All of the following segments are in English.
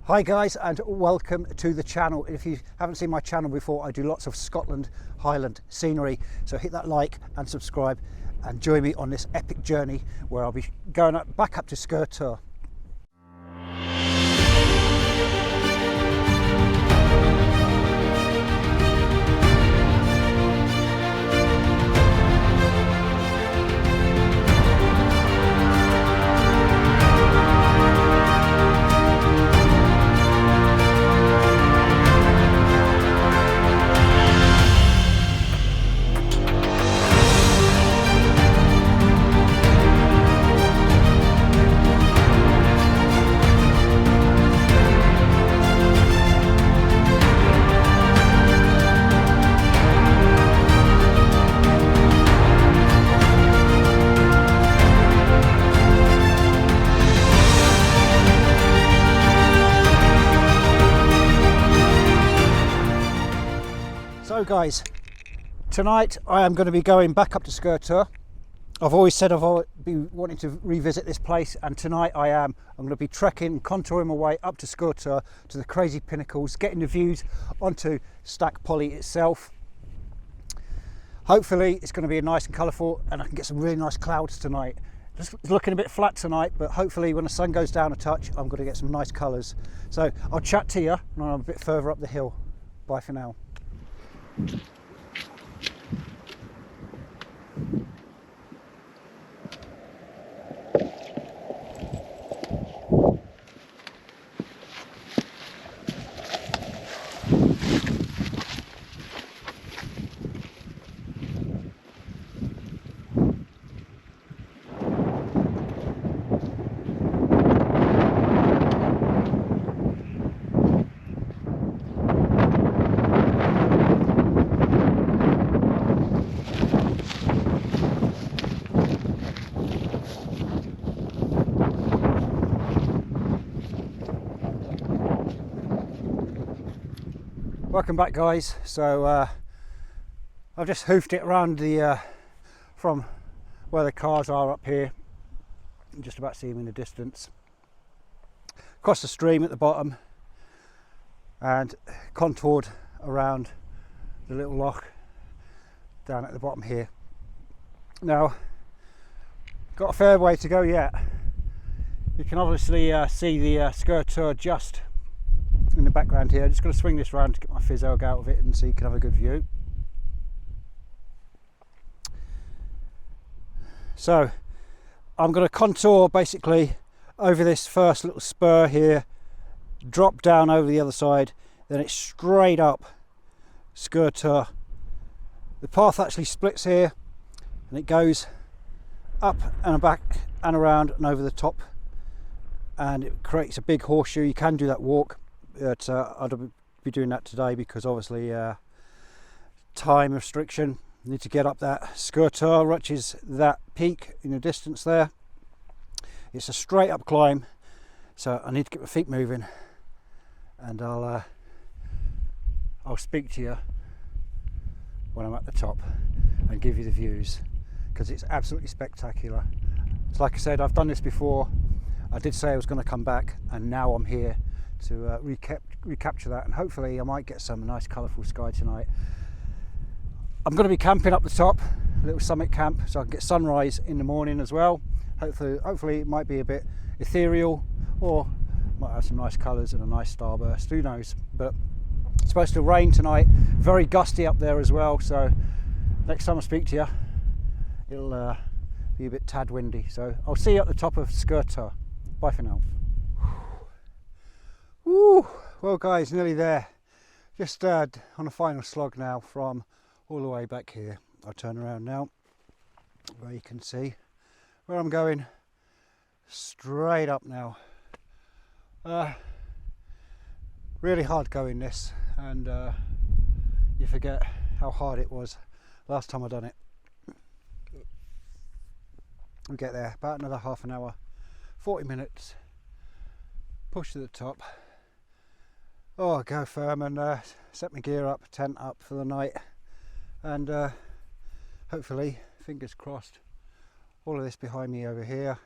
Hi guys, and welcome to the channel. If you haven't seen my channel before, I do lots of Scotland Highland scenery, so hit that like and subscribe and join me on this epic journey where I'll be going back up to Sgorr Tuath. So guys, tonight I am going to be going back up to Sgorr Tuath. I've always said I've been wanting to revisit this place, and tonight I'm going to be trekking and contouring my way up to Sgorr Tuath to the crazy pinnacles, getting the views onto Savfk Poly itself. Hopefully it's going to be nice and colourful and I can get some really nice clouds tonight. It's looking a bit flat tonight, but hopefully when the sun goes down a touch I'm going to get some nice colours. So I'll chat to you when I'm a bit further up the hill. Bye for now. Welcome back guys. So I've just hoofed it around the from where the cars are up here. You can just about see them in the distance. Across the stream at the bottom and contoured around the little loch down at the bottom here. Now, got a fair way to go yet. You can obviously see the Sgorr Tuath just in the background here. I'm just going to swing this round to get my physog out of it and so you can have a good view. So I'm going to contour basically over this first little spur here, drop down over the other side, then it's straight up Sgorr Tuath. The path actually splits here and it goes up and back and around and over the top, and it creates a big horseshoe. You can do that walk, but I'll be doing that today because obviously time restriction. You need to get up that Sgorr Tuath, which is that peak in the distance there. It's a straight up climb, so I need to get my feet moving, and I'll speak to you when I'm at the top and give you the views, because it's absolutely spectacular. It's like I said, I've done this before. I did say I was going to come back, and now I'm here to recapture that, and hopefully I might get some nice colourful sky tonight. I'm going to be camping up the top, a little summit camp, so I can get sunrise in the morning as well. Hopefully it might be a bit ethereal, or might have some nice colours and a nice starburst, who knows. But it's supposed to rain tonight, very gusty up there as well, so next time I speak to you it'll be a bit tad windy. So I'll see you at the top of Sgorr Tuath. Bye for now. Woo! Well guys, nearly there. Just on a final slog now from all the way back here. I'll turn around now where you can see where I'm going. Straight up now. Really hard going this, and you forget how hard it was last time I done it. We get there about another half an hour, 40 minutes, push to the top. Oh, go firm and set my gear up, tent up for the night, and hopefully, fingers crossed, all of this behind me over here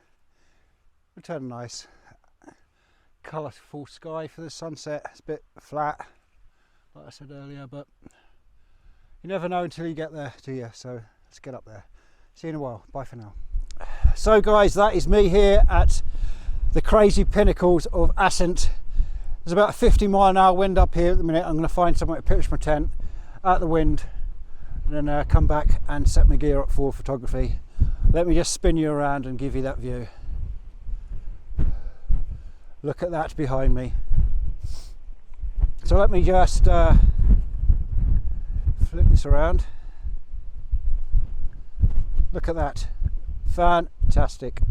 will turn nice, colourful sky for the sunset. It's a bit flat, like I said earlier, but you never know until you get there, do you? So let's get up there. See you in a while. Bye for now. So guys, that is me here at the crazy pinnacles of Assynt. There's about a 50-mile-an-hour wind up here at the minute. I'm going to find somewhere to pitch my tent out the wind and then come back and set my gear up for photography. Let me just spin you around and give you that view. Look at that behind me. So let me just flip this around. Look at that. Fantastic.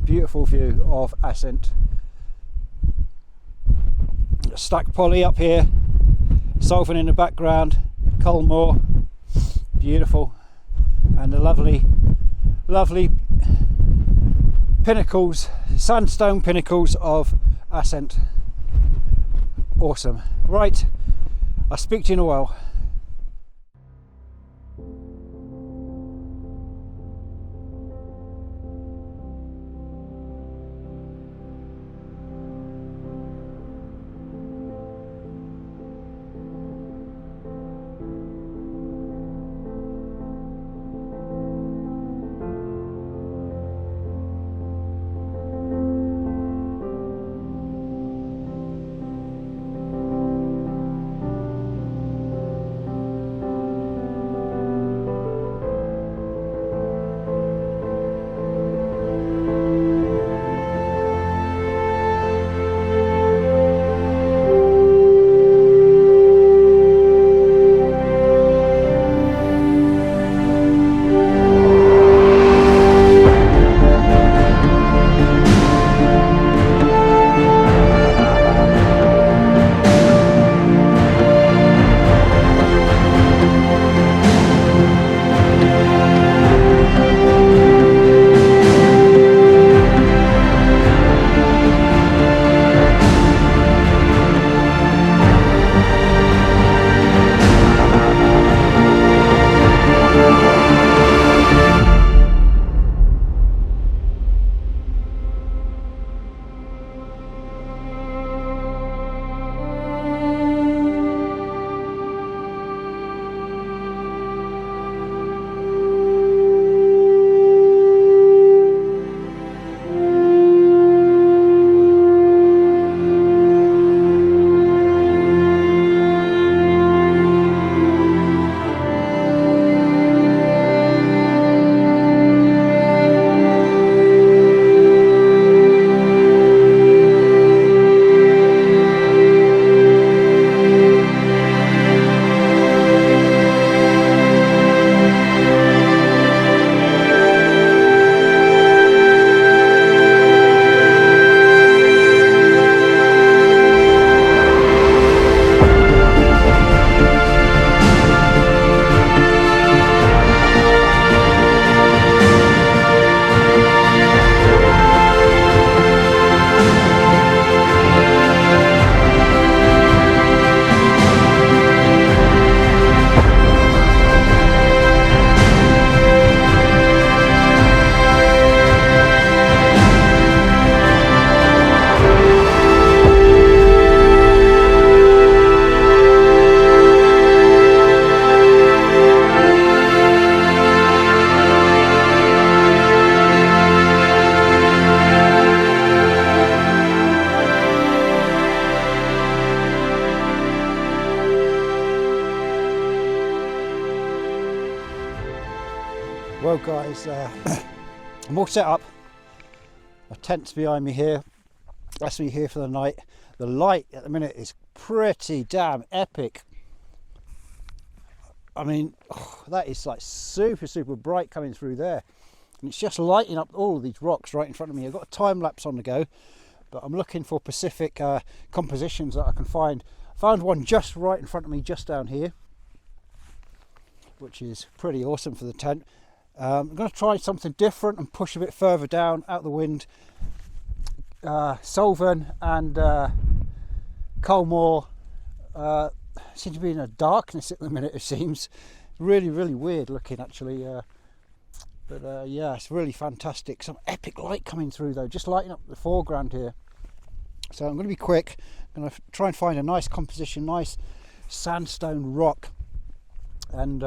Beautiful view of Assynt. Stack Poly up here. Savfk in the background. Culmore. Beautiful. And the lovely pinnacles, sandstone pinnacles of Assynt. Awesome. Right, I'll speak to you in a while. Well guys, I'm all set up. My tent's behind me here. That's me here for the night. The light at the minute is pretty damn epic. I mean, that is like super bright coming through there. And it's just lighting up all of these rocks right in front of me. I've got a time lapse on the go, but I'm looking for Pacific compositions that I can find. I found one just right in front of me, just down here, which is pretty awesome for the tent. I'm going to try something different and push a bit further down out the wind. Savfk and Culmore seem to be in a darkness at the minute, it seems. Really weird looking actually, but yeah, it's really fantastic. Some epic light coming through though, just lighting up the foreground here. So I'm going to be quick. I'm going to try and find a nice composition, nice sandstone rock, and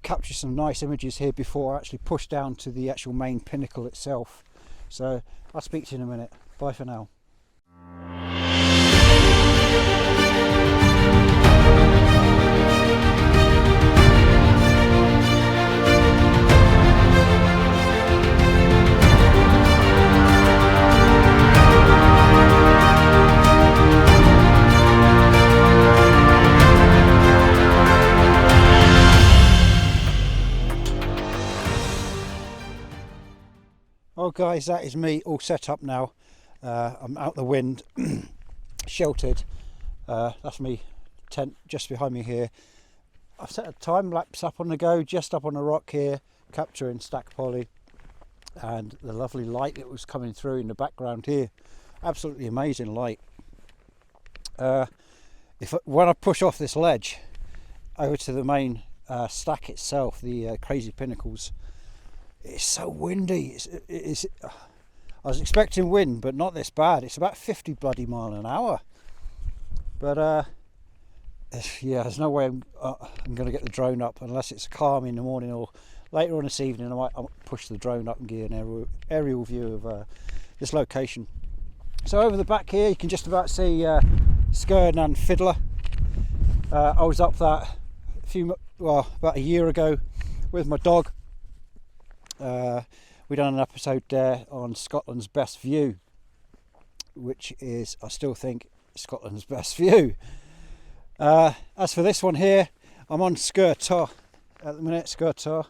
capture some nice images here before I actually push down to the actual main pinnacle itself. So I'll speak to you in a minute. Bye for now. Oh guys, that is me all set up now. I'm out the wind, sheltered. That's me tent just behind me here. I've set a time lapse up on the go, just up on a rock here, capturing stack poly and the lovely light that was coming through in the background here. Absolutely amazing light. When I push off this ledge over to the main stack itself, the crazy pinnacles, it's so windy. I was expecting wind, but not this bad. It's about 50 bloody mile an hour. But yeah, there's no way I'm going to get the drone up unless it's calm in the morning, or later on this evening I might push the drone up and give an aerial view of this location. So over the back here you can just about see Sgorr and Fiddler. I was up that about a year ago with my dog. We done an episode there on Scotland's best view, which is, I still think, Scotland's best view. As for this one here, I'm on Sgorr Tuath at the minute. Sgorr Tuath,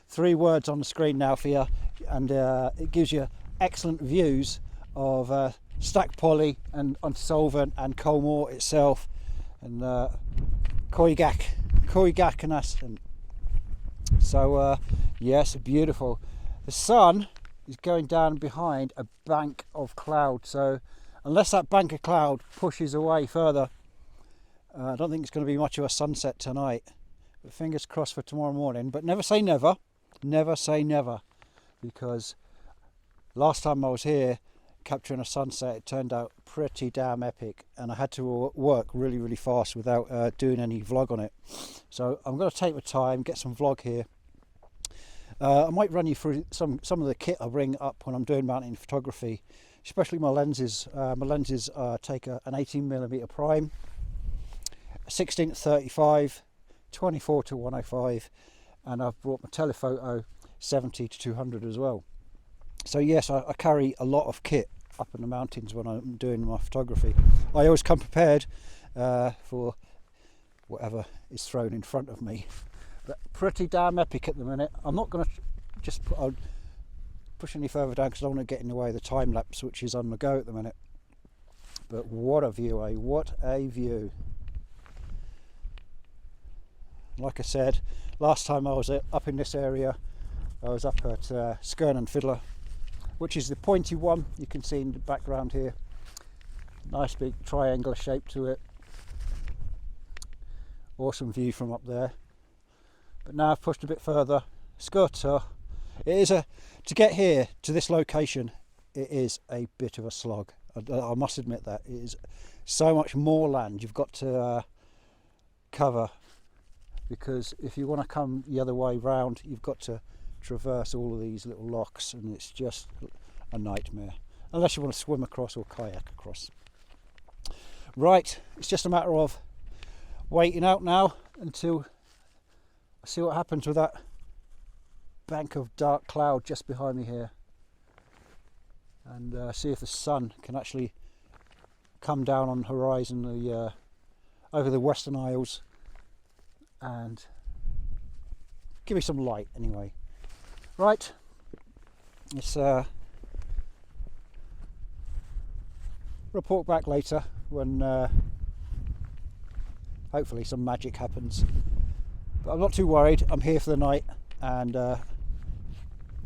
3 words on the screen now for you, and it gives you excellent views of Stack Poly and on Savfk and Colmore itself, and Coigach and Assynt. So yes, beautiful. The sun is going down behind a bank of cloud, so unless that bank of cloud pushes away further, I don't think it's going to be much of a sunset tonight. But fingers crossed for tomorrow morning. But never say never, never say never, because last time I was here capturing a sunset, it turned out pretty damn epic, and I had to work really fast without doing any vlog on it. So I'm going to take my time, get some vlog here. I might run you through some of the kit I bring up when I'm doing mountain photography, especially my lenses. My lenses take an 18mm prime, a 16-35, 24-105, and I've brought my telephoto 70-200 as well. So yes, I carry a lot of kit up in the mountains when I'm doing my photography. I always come prepared for whatever is thrown in front of me. But pretty damn epic at the minute. I'm not going to just push any further down because I don't want to get in the way of the time lapse, which is on the go at the minute. But what a view, eh? What a view. Like I said, last time I was up in this area, I was up at Sgorr and Fiddler, which is the pointy one you can see in the background here. Nice big triangular shape to it. Awesome view from up there. But now I've pushed a bit further. Sgorr Tuath. It is to get here to this location, it is a bit of a slog. I must admit that. It is so much more land you've got to cover, because if you want to come the other way round, you've got to traverse all of these little locks, and it's just a nightmare unless you want to swim across or kayak across. Right, it's just a matter of waiting out now until I see what happens with that bank of dark cloud just behind me here, and see if the sun can actually come down on the horizon over the Western Isles and give me some light anyway. Right, let's report back later when hopefully some magic happens. But I'm not too worried. I'm here for the night, and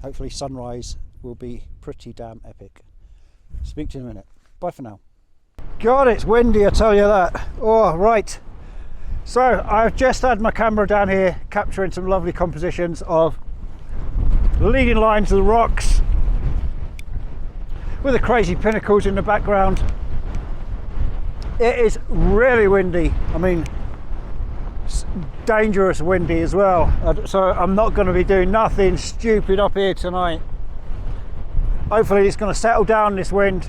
hopefully sunrise will be pretty damn epic. Speak to you in a minute. Bye for now. God, it's windy, I tell you that. Oh, right. So I've just had my camera down here capturing some lovely compositions of the leading lines of the rocks with the crazy pinnacles in the background. It is really windy. I mean, dangerous windy as well. So I'm not going to be doing nothing stupid up here tonight. Hopefully it's going to settle down, this wind.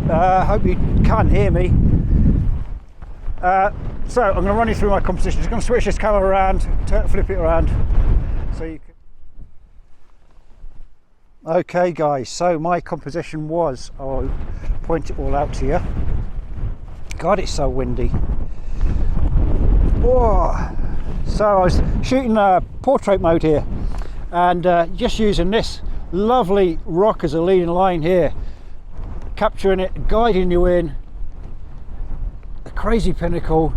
Hope you can hear me. So I'm going to run you through my composition. Just going to switch this camera around, flip it around, so you can. Okay guys, so my composition was, I'll point it all out to you. God, it's so windy. Oh. So I was shooting portrait mode here, and just using this lovely rock as a leading line here, capturing it, guiding you in, a crazy pinnacle,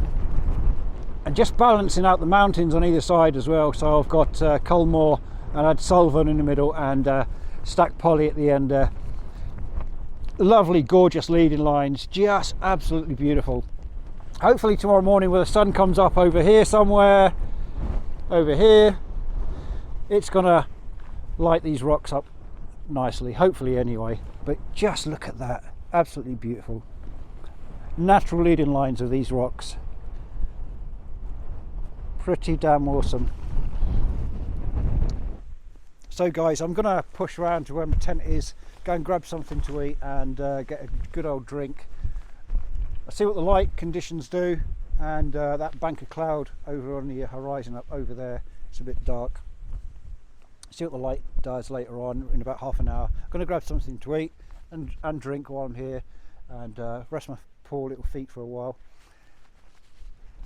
and just balancing out the mountains on either side as well. So I've got Culmore, and I had Sullivan in the middle, and Stack Polly at the end. Lovely, gorgeous leading lines, just absolutely beautiful. Hopefully tomorrow morning, when the sun comes up over here somewhere, over here, it's gonna light these rocks up nicely, hopefully anyway. But just look at that, absolutely beautiful. Natural leading lines of these rocks. Pretty damn awesome. So guys, I'm gonna push around to where my tent is, go and grab something to eat, and get a good old drink. I'll see what the light conditions do, and that bank of cloud over on the horizon up over there, it's a bit dark. See what the light does later on in about half an hour. I'm going to grab something to eat and drink while I'm here, and rest my poor little feet for a while.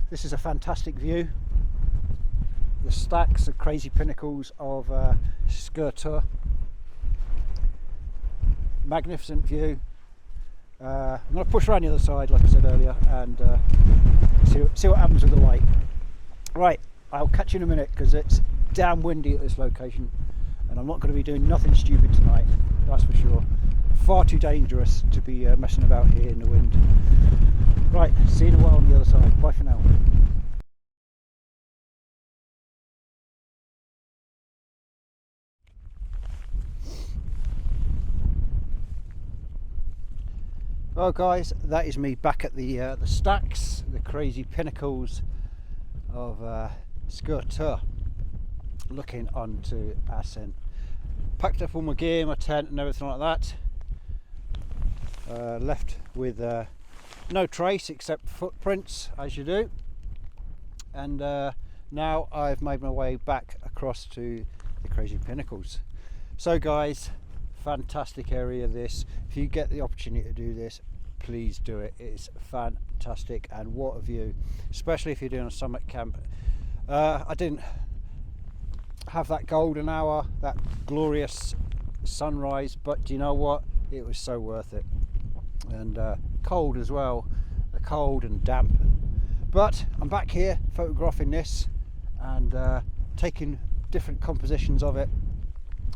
This is a fantastic view. The stacks, the crazy pinnacles of Sgorr Tuath. Magnificent view. I'm going to push around the other side, like I said earlier, and see what happens with the light. Right, I'll catch you in a minute, because it's damn windy at this location, and I'm not going to be doing nothing stupid tonight, that's for sure. Far too dangerous to be messing about here in the wind. Right, see you in a while on the other side. Bye for now. Well guys, that is me back at the stacks, the crazy pinnacles of Sgorr Tuath, looking onto Assynt. Packed up all my gear, my tent and everything like that. Left with no trace except footprints, as you do. And now I've made my way back across to the crazy pinnacles. So guys, fantastic area this. If you get the opportunity to do this, please do it. It's fantastic, and what a view, especially if you're doing a summit camp. I didn't have that golden hour, that glorious sunrise, but do you know what, it was so worth it. And cold as well, cold and damp, but I'm back here photographing this and taking different compositions of it.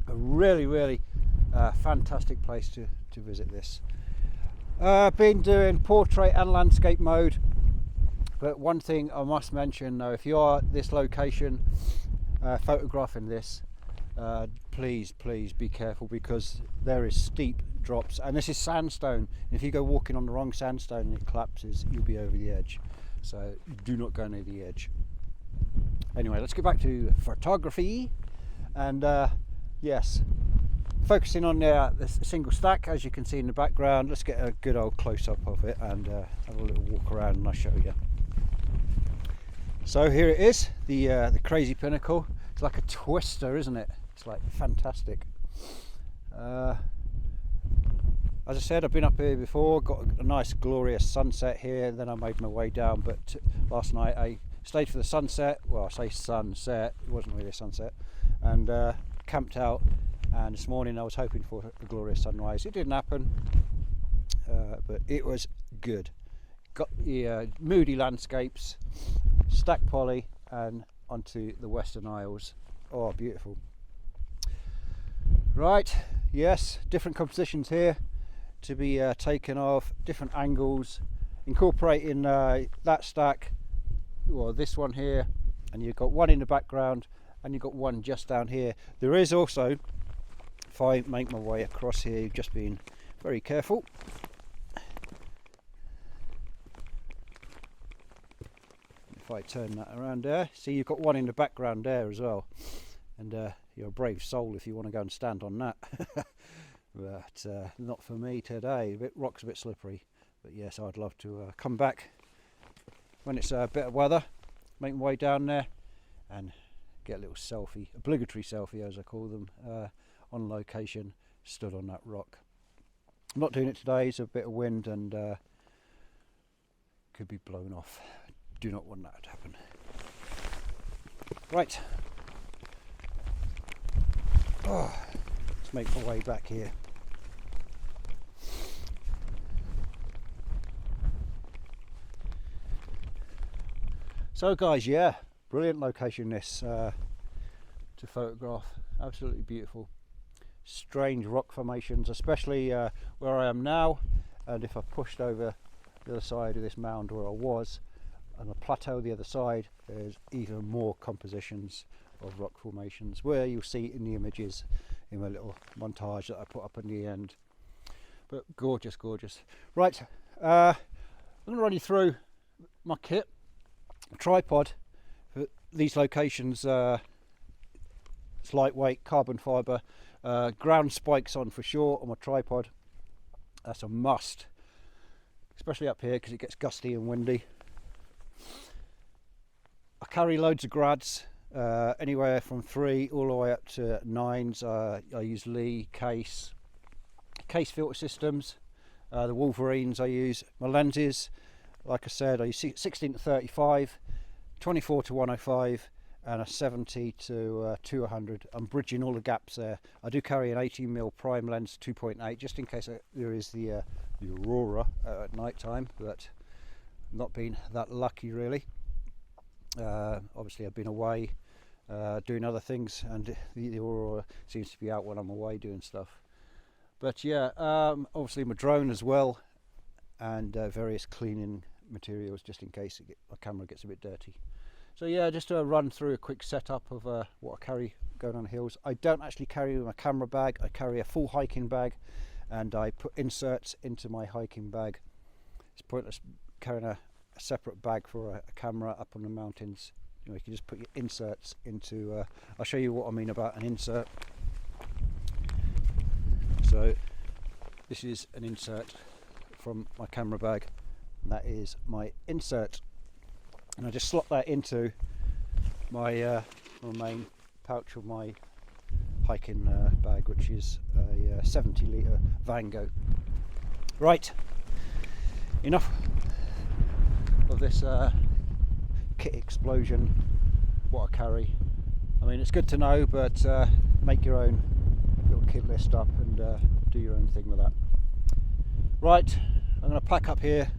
A really fantastic place to visit this. Been doing portrait and landscape mode, but one thing I must mention though, if you are at this location photographing this, please be careful, because there is steep drops, and this is sandstone. If you go walking on the wrong sandstone and it collapses, you'll be over the edge, so do not go near the edge. Anyway, let's get back to photography, and yes, focusing on the single stack, as you can see in the background. Let's get a good old close-up of it and have a little walk around and I'll show you. So here it is, the crazy pinnacle. It's like a twister, isn't it? It's like fantastic. As I said, I've been up here before, got a nice glorious sunset here, then I made my way down, but last night I stayed for the sunset. Well, I say sunset, it wasn't really a sunset, and camped out. And this morning I was hoping for a glorious sunrise. It didn't happen, but it was good. Got the moody landscapes, Stack Polly, and onto the Western Isles. Oh, beautiful. Right, yes, different compositions here to be taken of, different angles, incorporating that stack, well, this one here, and you've got one in the background, and you've got one just down here. There is also, if I make my way across here, just being very careful, if I turn that around there. See, you've got one in the background there as well, and you're a brave soul if you want to go and stand on that. But not for me today. Rock's a bit slippery, but yes, I'd love to come back when it's better weather, make my way down there and get a little selfie, obligatory selfie as I call them, on location, stood on that rock. I'm not doing it today, it's a bit of wind and could be blown off. Do not want that to happen. Right, let's make my way back here. So guys, yeah, brilliant location this to photograph, absolutely beautiful. Strange rock formations, especially where I am now, and if I pushed over the other side of this mound where I was, and a plateau the other side, there's even more compositions of rock formations, where you'll see in the images in my little montage that I put up in the end. But gorgeous, gorgeous. Right, I'm going to run you through my kit. Tripod for these locations, it's lightweight, carbon fibre, ground spikes on for sure on my tripod. That's a must, especially up here because it gets gusty and windy. I carry loads of grads, anywhere from 3 all the way up to 9s. I use Lee case filter systems, the Wolverines I use. My lenses, like I said, I use 16 to 35, 24 to 105 and a 70 to 200. I'm bridging all the gaps there. I do carry an 18mm prime lens 2.8 just in case there is the aurora at night time, but not been that lucky really. Obviously I've been away doing other things, and the aurora seems to be out when I'm away doing stuff. But yeah, obviously my drone as well, and various cleaning materials just in case my camera gets a bit dirty. So yeah, just to run through a quick setup of what I carry going on hills. I don't actually carry my camera bag, I carry a full hiking bag, and I put inserts into my hiking bag. It's pointless carrying a separate bag for a camera up on the mountains. You know, you can just put your inserts into, I'll show you what I mean about an insert. So this is an insert from my camera bag, and that is my insert, and I just slot that into my main pouch of my hiking bag, which is a 70 litre Vango. Right, enough of this kit explosion, what I carry. I mean, it's good to know, but make your own little kit list up and do your own thing with that. Right, I'm going to pack up here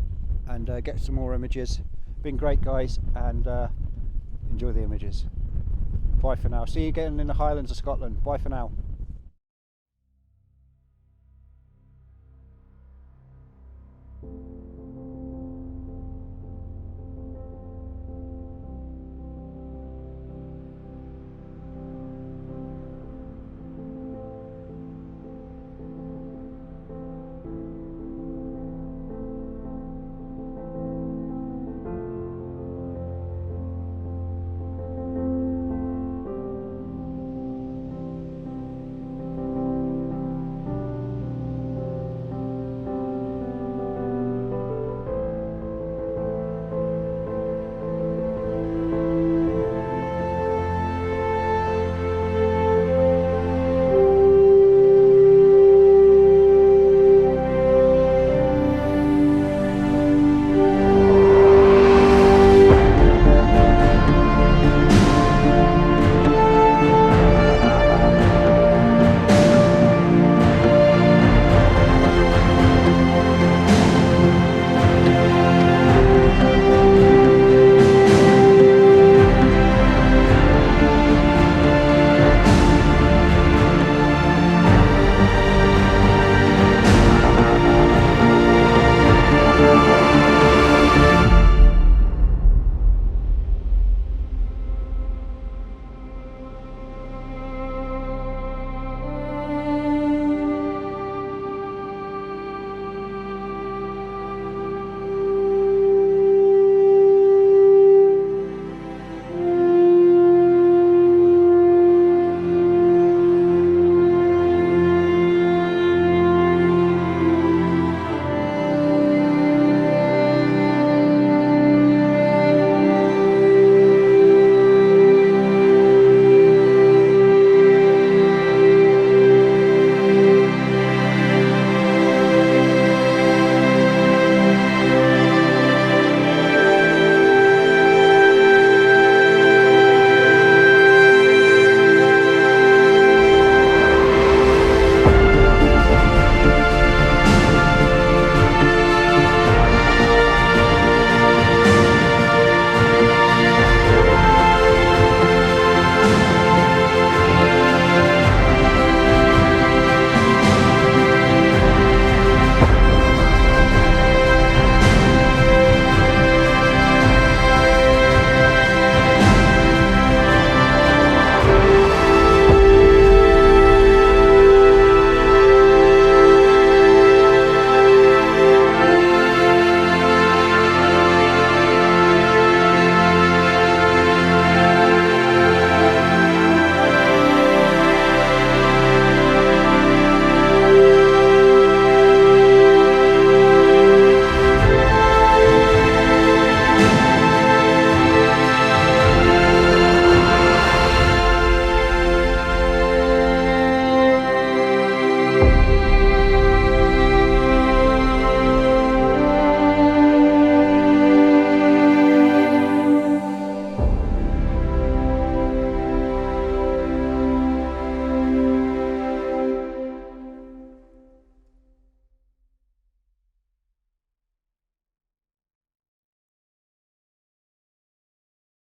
and get some more images. Been great guys, and enjoy the images. Bye for now. See you again in the Highlands of Scotland. Bye for now.